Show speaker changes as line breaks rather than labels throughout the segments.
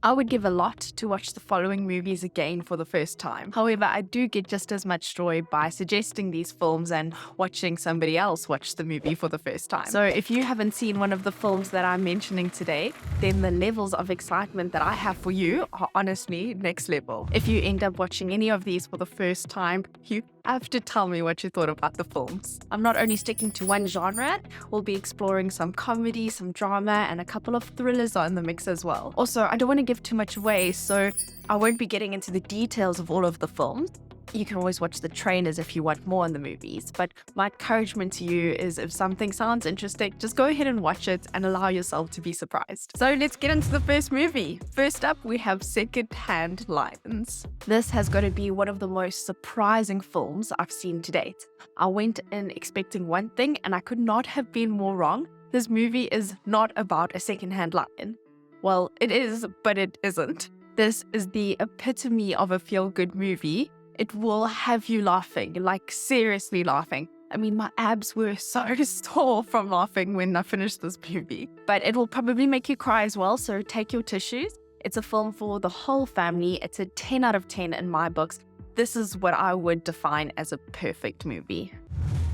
I would give a lot to watch the following movies again for the first time. However, I do get just as much joy by suggesting these films and watching somebody else watch the movie for the first time. So if you haven't seen one of the films that I'm mentioning today, then the levels of excitement that I have for you are honestly next level. If you end up watching any of these for the first time, you have to tell me what you thought about the films. I'm not only sticking to one genre, we'll be exploring some comedy, some drama, and a couple of thrillers are in the mix as well. Also, I don't want to give too much away, so I won't be getting into the details of all of the films. You can always watch the trailers if you want more in the movies, but my encouragement to you is if something sounds interesting, just go ahead and watch it and allow yourself to be surprised. So let's get into the first movie. First up, we have Second-Hand Lions. This has got to be one of the most surprising films I've seen to date. I went in expecting one thing and I could not have been more wrong. This movie is not about a second-hand lion. Well, it is, but it isn't. This is the epitome of a feel-good movie. It will have you laughing, like seriously laughing. I mean, my abs were so sore from laughing when I finished this movie. But it will probably make you cry as well, so take your tissues. It's a film for the whole family. It's a 10 out of 10 in my books. This is what I would define as a perfect movie.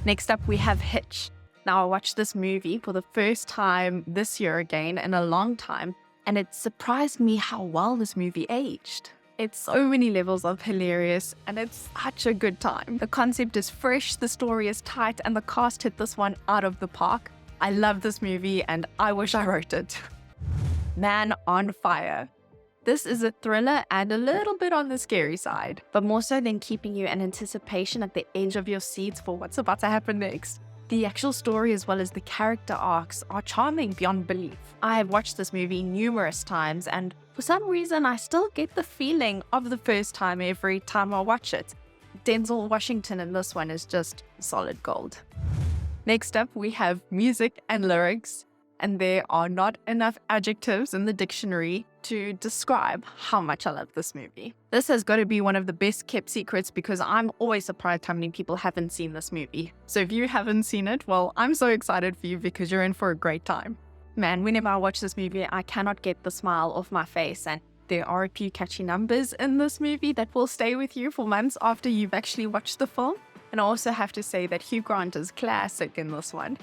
Next up, we have Hitch. Now, I watched this movie for the first time this year again in a long time, and it surprised me how well this movie aged. It's so many levels of hilarious, and it's such a good time. The concept is fresh, the story is tight, and the cast hit this one out of the park. I love this movie, and I wish I wrote it. Man on Fire. This is a thriller and a little bit on the scary side, but more so than keeping you in anticipation at the edge of your seats for what's about to happen next. The actual story as well as the character arcs are charming beyond belief. I have watched this movie numerous times, and for some reason I still get the feeling of the first time every time I watch it. Denzel Washington in this one is just solid gold. Next up, we have music and lyrics, and there are not enough adjectives in the dictionary to describe how much I love this movie. This has got to be one of the best kept secrets because I'm always surprised how many people haven't seen this movie. So if you haven't seen it, well, I'm so excited for you because you're in for a great time. Man, whenever I watch this movie, I cannot get the smile off my face, and there are a few catchy numbers in this movie that will stay with you for months after you've actually watched the film. And I also have to say that Hugh Grant is classic in this one.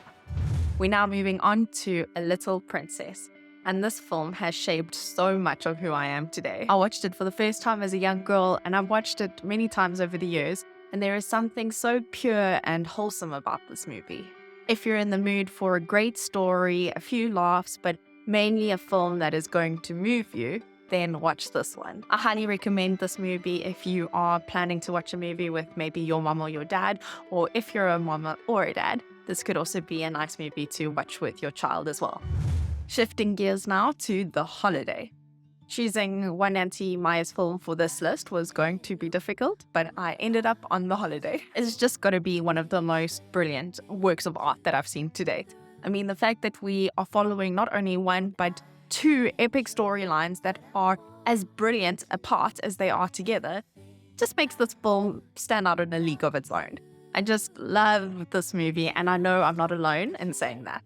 We're now moving on to A Little Princess. And this film has shaped so much of who I am today. I watched it for the first time as a young girl, and I've watched it many times over the years, and there is something so pure and wholesome about this movie. If you're in the mood for a great story, a few laughs, but mainly a film that is going to move you, then watch this one. I highly recommend this movie if you are planning to watch a movie with maybe your mom or your dad, or if you're a mama or a dad, this could also be a nice movie to watch with your child as well. Shifting gears now to The Holiday. Choosing one Auntie Maya's film for this list was going to be difficult, but I ended up on The Holiday. It's just got to be one of the most brilliant works of art that I've seen to date. I mean, the fact that we are following not only one, but two epic storylines that are as brilliant apart as they are together just makes this film stand out in a league of its own. I just love this movie, and I know I'm not alone in saying that.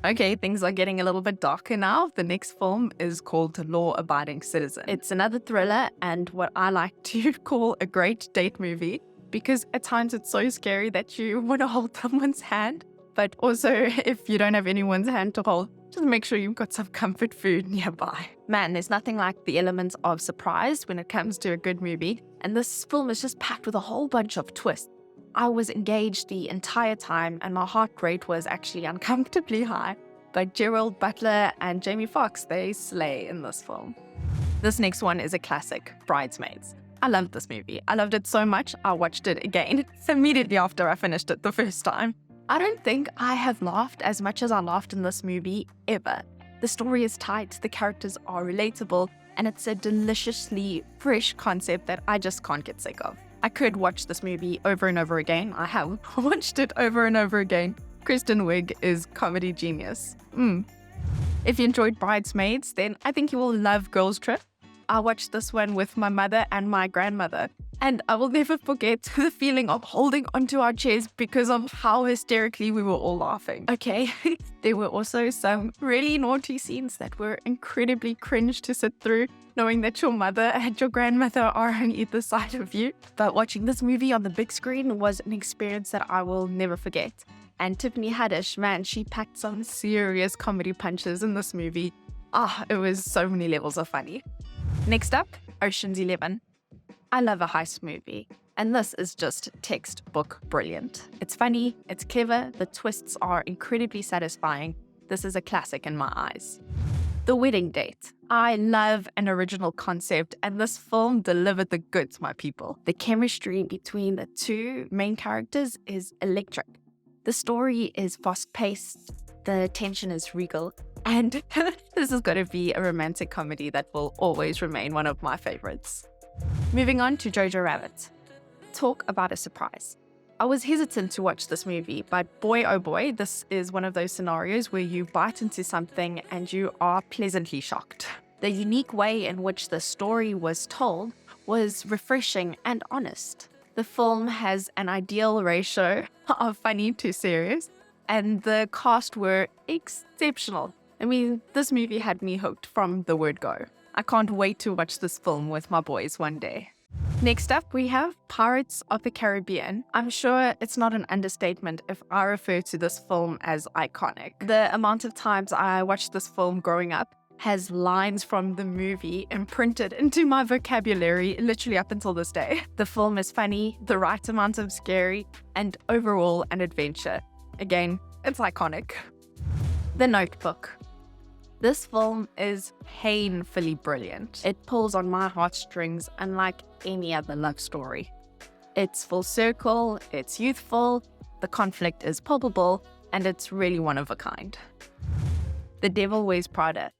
Okay, things are getting a little bit darker now. The next film is called Law Abiding Citizen. It's another thriller and what I like to call a great date movie, because at times it's so scary that you want to hold someone's hand. But also, if you don't have anyone's hand to hold, just make sure you've got some comfort food nearby. Man, there's nothing like the elements of surprise when it comes to a good movie. And this film is just packed with a whole bunch of twists. I was engaged the entire time and my heart rate was actually uncomfortably high. But Gerald Butler and Jamie Foxx, they slay in this film. This next one is a classic, Bridesmaids. I loved this movie. I loved it so much, I watched it again immediately after I finished it the first time. I don't think I have laughed as much as I laughed in this movie ever. The story is tight, the characters are relatable, and it's a deliciously fresh concept that I just can't get sick of. I could watch this movie over and over again. I have watched it over and over again. Kristen Wiig is comedy genius. If you enjoyed Bridesmaids, then I think you will love Girls Trip. I watched this one with my mother and my grandmother, and I will never forget the feeling of holding onto our chairs because of how hysterically we were all laughing. Okay, there were also some really naughty scenes that were incredibly cringe to sit through, knowing that your mother and your grandmother are on either side of you. But watching this movie on the big screen was an experience that I will never forget. And Tiffanys, man, she packed some serious comedy punches in this movie. It was so many levels of funny. Next up, Ocean's 11. I love a heist movie, and this is just textbook brilliant. It's funny, it's clever, the twists are incredibly satisfying. This is a classic in my eyes. The Wedding Date. I love an original concept, and this film delivered the goods, my people. The chemistry between the two main characters is electric. The story is fast-paced, the tension is regal, and this is going to be a romantic comedy that will always remain one of my favorites. Moving on to Jojo Rabbit. Talk about a surprise. I was hesitant to watch this movie, but boy oh boy, this is one of those scenarios where you bite into something and you are pleasantly shocked. The unique way in which the story was told was refreshing and honest. The film has an ideal ratio of funny to serious, and the cast were exceptional. I mean, this movie had me hooked from the word go. I can't wait to watch this film with my boys one day. Next up, we have Pirates of the Caribbean. I'm sure it's not an understatement if I refer to this film as iconic. The amount of times I watched this film growing up has lines from the movie imprinted into my vocabulary literally up until this day. The film is funny, the right amount of scary, and overall an adventure. Again, it's iconic. The Notebook. This film is painfully brilliant. It pulls on my heartstrings unlike any other love story. It's full circle, it's youthful, the conflict is palpable, and it's really one of a kind. The Devil Wears Prada.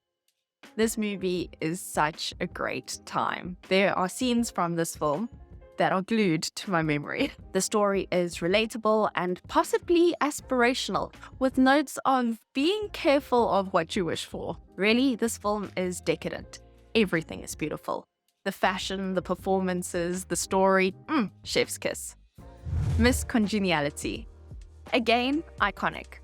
This movie is such a great time. There are scenes from this film that are glued to my memory. The story is relatable and possibly aspirational, with notes of being careful of what you wish for. Really, this film is decadent. Everything is beautiful. The fashion, the performances, the story, chef's kiss. Miss Congeniality. Again, iconic.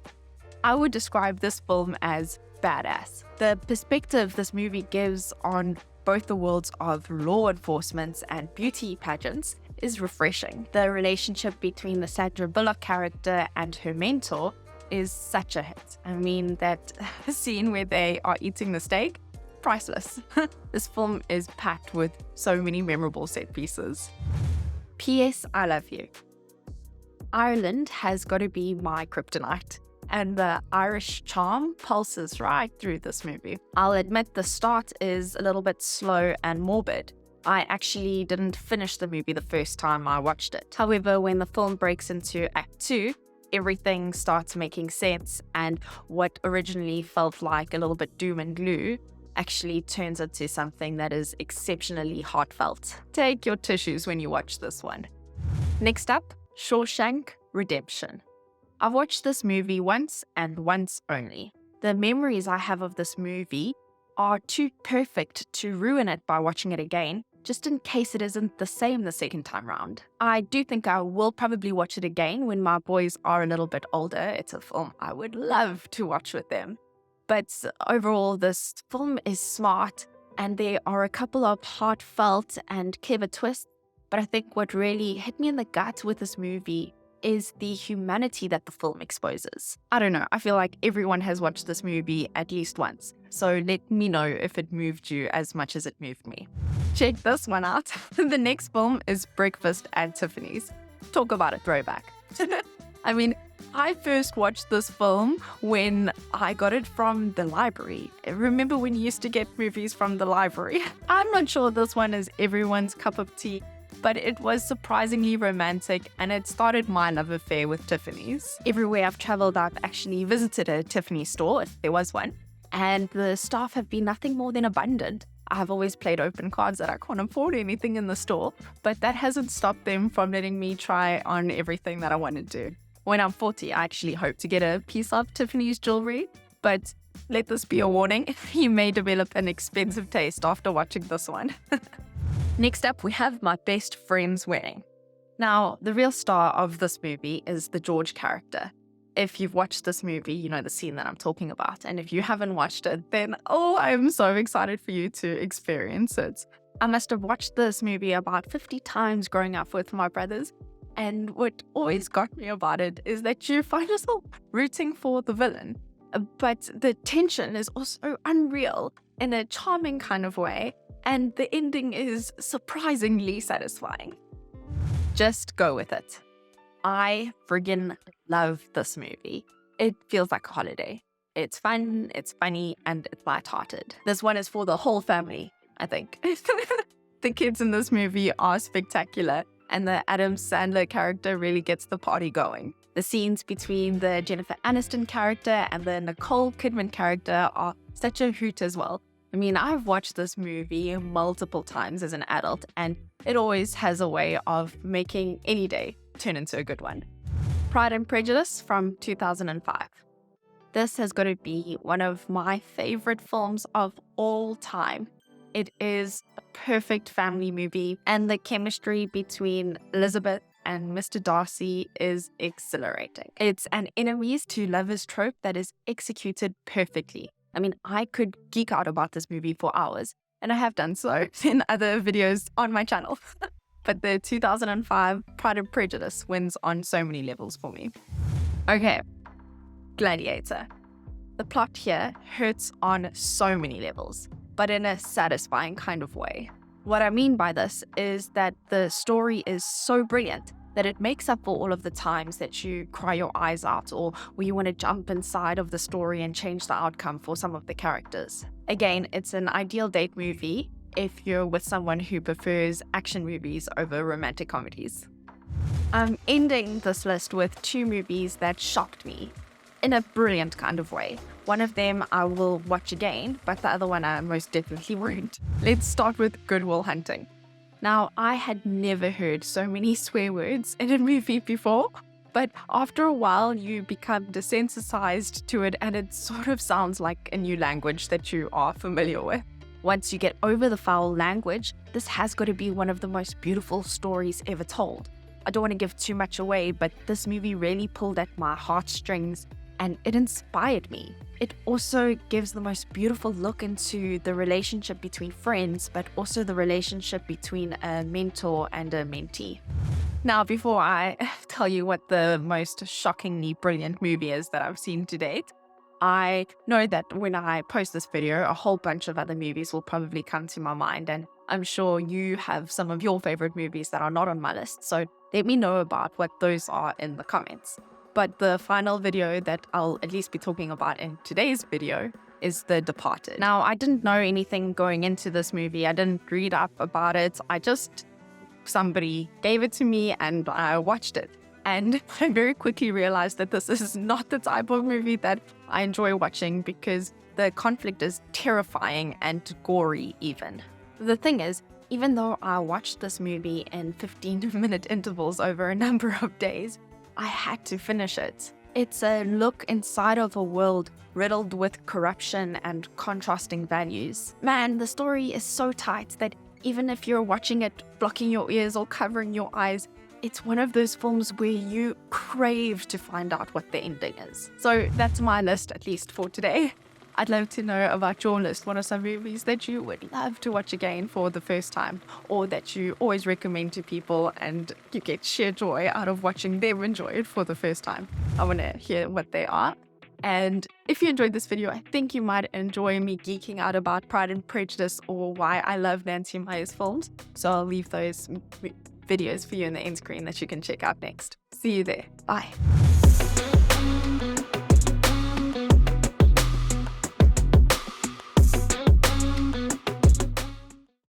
I would describe this film as badass. The perspective this movie gives on both the worlds of law enforcement and beauty pageants is refreshing. The relationship between the Sandra Bullock character and her mentor is such a hit. I mean, that scene where they are eating the steak, priceless. This film is packed with so many memorable set pieces. P.S. I love you. Ireland has got to be my kryptonite, and the Irish charm pulses right through this movie. I'll admit the start is a little bit slow and morbid. I actually didn't finish the movie the first time I watched it. However, when the film breaks into Act 2, everything starts making sense, and what originally felt like a little bit doom and gloom actually turns into something that is exceptionally heartfelt. Take your tissues when you watch this one. Next up, Shank Redemption. I've watched this movie once and once only. The memories I have of this movie are too perfect to ruin it by watching it again, just in case it isn't the same the second time round. I do think I will probably watch it again when my boys are a little bit older. It's a film I would love to watch with them. But overall, this film is smart, and there are a couple of heartfelt and clever twists. But I think what really hit me in the gut with this movie is the humanity that the film exposes. I don't know, I feel like everyone has watched this movie at least once. So let me know if it moved you as much as it moved me. Check this one out. The next film is Breakfast at Tiffanys. Talk about a throwback. I mean, I first watched this film when I got it from the library. Remember when you used to get movies from the library? I'm not sure this one is everyone's cup of tea, but it was surprisingly romantic, and it started my love affair with Tiffanys. Everywhere I've traveled, I've actually visited a Tiffany store, if there was one, and the staff have been nothing more than abundant. I've always played open cards that I can't afford anything in the store, but that hasn't stopped them from letting me try on everything that I want to do. When I'm 40, I actually hope to get a piece of Tiffany's jewelry, but Let this be a warning. You may develop an expensive taste after watching this one. Next up, we have My Best Friend's Wedding. Now, the real star of this movie is the George character. If you've watched this movie, you know the scene that I'm talking about. And if you haven't watched it, then, I'm so excited for you to experience it. I must have watched this movie about 50 times growing up with my brothers. And what always got me about it is that you find yourself rooting for the villain. But the tension is also unreal in a charming kind of way. And the ending is surprisingly satisfying. Just go with it. I friggin' love this movie. It feels like a holiday. It's fun, it's funny, and it's lighthearted. This one is for the whole family, I think. The kids in this movie are spectacular, and the Adam Sandler character really gets the party going. The scenes between the Jennifer Aniston character and the Nicole Kidman character are such a hoot as well. I mean, I've watched this movie multiple times as an adult, and it always has a way of making any day turn into a good one. Pride and Prejudice from 2005. This has got to be one of my favorite films of all time. It is a perfect family movie, and the chemistry between Elizabeth and Mr. Darcy is exhilarating. It's an enemies to lovers trope that is executed perfectly. I mean, I could geek out about this movie for hours, and I have done so in other videos on my channel. But the 2005 Pride and Prejudice wins on so many levels for me. Okay, Gladiator. The plot here hurts on so many levels, but in a satisfying kind of way. What I mean by this is that the story is so brilliant that it makes up for all of the times that you cry your eyes out or where you want to jump inside of the story and change the outcome for some of the characters. Again, it's an ideal date movie if you're with someone who prefers action movies over romantic comedies. I'm ending this list with two movies that shocked me in a brilliant kind of way. One of them I will watch again, but the other one I most definitely won't. Let's start with Goodwill Hunting. Now, I had never heard so many swear words in a movie before, but after a while you become desensitized to it and it sort of sounds like a new language that you are familiar with. Once you get over the foul language, this has got to be one of the most beautiful stories ever told. I don't want to give too much away, but this movie really pulled at my heartstrings and it inspired me. It also gives the most beautiful look into the relationship between friends, but also the relationship between a mentor and a mentee. Now, before I tell you what the most shockingly brilliant movie is that I've seen to date, I know that when I post this video, a whole bunch of other movies will probably come to my mind, and I'm sure you have some of your favorite movies that are not on my list, so let me know about what those are in the comments. But the final video that I'll at least be talking about in today's video is The Departed. Now, I didn't know anything going into this movie. I didn't read up about it. Somebody gave it to me and I watched it. And I very quickly realized that this is not the type of movie that I enjoy watching because the conflict is terrifying and gory even. The thing is, even though I watched this movie in 15-minute intervals over a number of days, I had to finish it. It's a look inside of a world riddled with corruption and contrasting values. Man, the story is so tight that even if you're watching it blocking your ears or covering your eyes, it's one of those films where you crave to find out what the ending is. So that's my list, at least for today. I'd love to know about your list. What are some movies that you would love to watch again for the first time, or that you always recommend to people and you get sheer joy out of watching them enjoy it for the first time? I want to hear what they are. And if you enjoyed this video, I think you might enjoy me geeking out about Pride and Prejudice or why I love Nancy Meyer's films. So I'll leave those videos for you in the end screen that you can check out next. See you there. Bye.